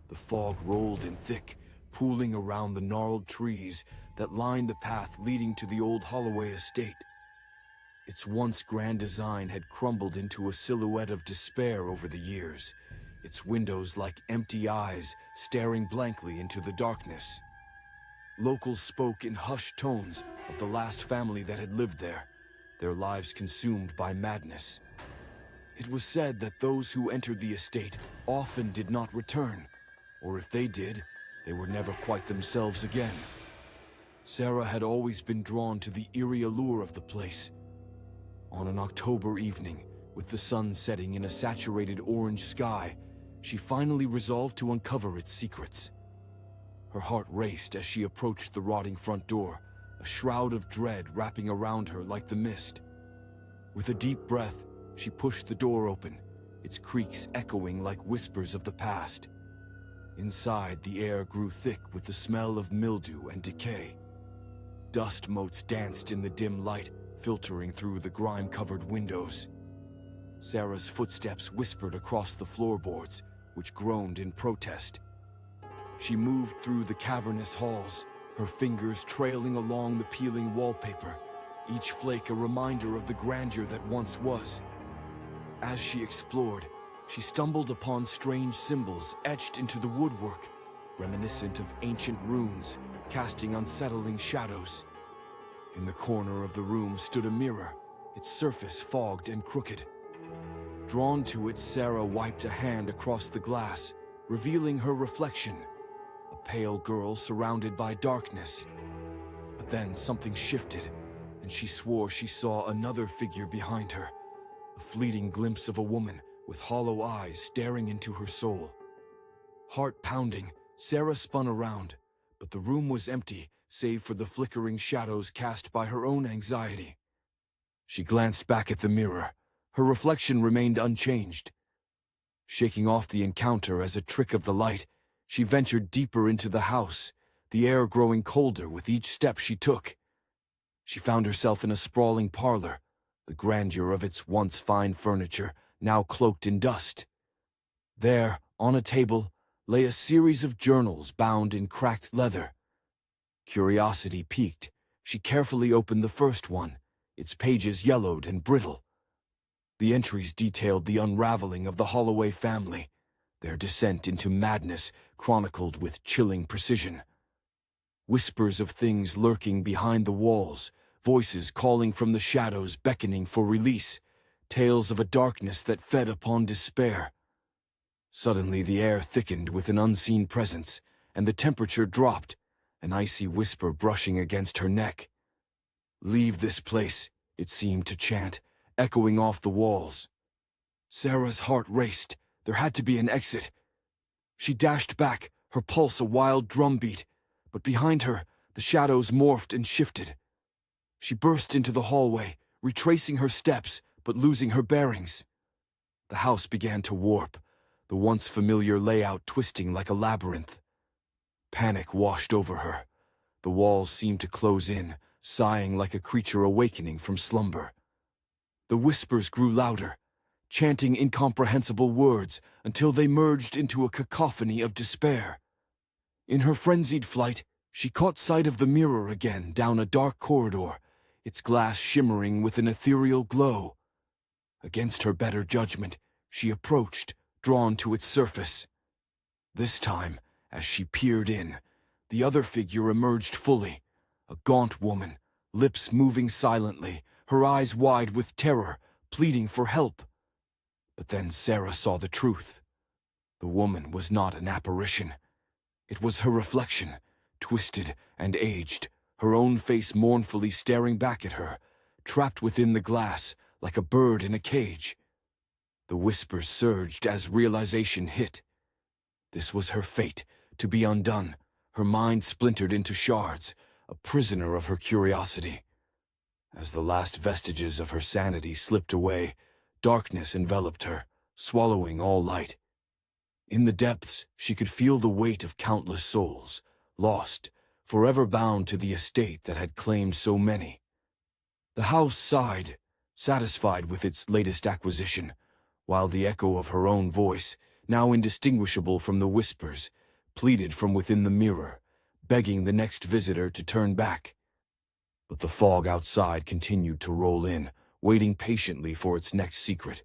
The fog rolled in thick, pooling around the gnarled trees that lined the path leading to the old Holloway estate. Its once grand design had crumbled into a silhouette of despair over the years, its windows like empty eyes staring blankly into the darkness. Locals spoke in hushed tones of the last family that had lived there, their lives consumed by madness. It was said that those who entered the estate often did not return, or if they did, they were never quite themselves again. Sarah had always been drawn to the eerie allure of the place. On an October evening, with the sun setting in a saturated orange sky, she finally resolved to uncover its secrets. Her heart raced as she approached the rotting front door, a shroud of dread wrapping around her like the mist. With a deep breath, she pushed the door open, its creaks echoing like whispers of the past. Inside, the air grew thick with the smell of mildew and decay. Dust motes danced in the dim light, filtering through the grime-covered windows. Sarah's footsteps whispered across the floorboards, which groaned in protest. She moved through the cavernous halls, her fingers trailing along the peeling wallpaper, each flake a reminder of the grandeur that once was. As she explored, she stumbled upon strange symbols etched into the woodwork, reminiscent of ancient runes, casting unsettling shadows. In the corner of the room stood a mirror, its surface fogged and crooked. Drawn to it, Sarah wiped a hand across the glass, revealing her reflection, a pale girl surrounded by darkness. But then something shifted, and she swore she saw another figure behind her, a fleeting glimpse of a woman with hollow eyes staring into her soul. Heart pounding, Sarah spun around, but the room was empty, save for the flickering shadows cast by her own anxiety. She glanced back at the mirror. Her reflection remained unchanged. Shaking off the encounter as a trick of the light, she ventured deeper into the house, the air growing colder with each step she took. She found herself in a sprawling parlor, the grandeur of its once fine furniture now cloaked in dust. There, on a table, lay a series of journals bound in cracked leather. Curiosity piqued, she carefully opened the first one, its pages yellowed and brittle. The entries detailed the unraveling of the Holloway family, their descent into madness chronicled with chilling precision. Whispers of things lurking behind the walls, voices calling from the shadows beckoning for release, tales of a darkness that fed upon despair. Suddenly the air thickened with an unseen presence, and the temperature dropped, an icy whisper brushing against her neck. "Leave this place," it seemed to chant, echoing off the walls. Sarah's heart raced. There had to be an exit. She dashed back, her pulse a wild drumbeat, but behind her, the shadows morphed and shifted. She burst into the hallway, retracing her steps, but losing her bearings. The house began to warp, the once familiar layout twisting like a labyrinth. Panic washed over her. The walls seemed to close in, sighing like a creature awakening from slumber. The whispers grew louder, chanting incomprehensible words until they merged into a cacophony of despair. In her frenzied flight, she caught sight of the mirror again down a dark corridor, its glass shimmering with an ethereal glow. Against her better judgment, she approached, drawn to its surface. This time, as she peered in, the other figure emerged fully, a gaunt woman, lips moving silently, her eyes wide with terror, pleading for help. But then Sarah saw the truth. The woman was not an apparition. It was her reflection, twisted and aged, her own face mournfully staring back at her, trapped within the glass like a bird in a cage. The whispers surged as realization hit. This was her fate, to be undone, her mind splintered into shards, a prisoner of her curiosity. As the last vestiges of her sanity slipped away, darkness enveloped her, swallowing all light. In the depths, she could feel the weight of countless souls, lost, forever bound to the estate that had claimed so many. The house sighed, satisfied with its latest acquisition, while the echo of her own voice, now indistinguishable from the whispers, pleaded from within the mirror, begging the next visitor to turn back. But the fog outside continued to roll in, waiting patiently for its next secret.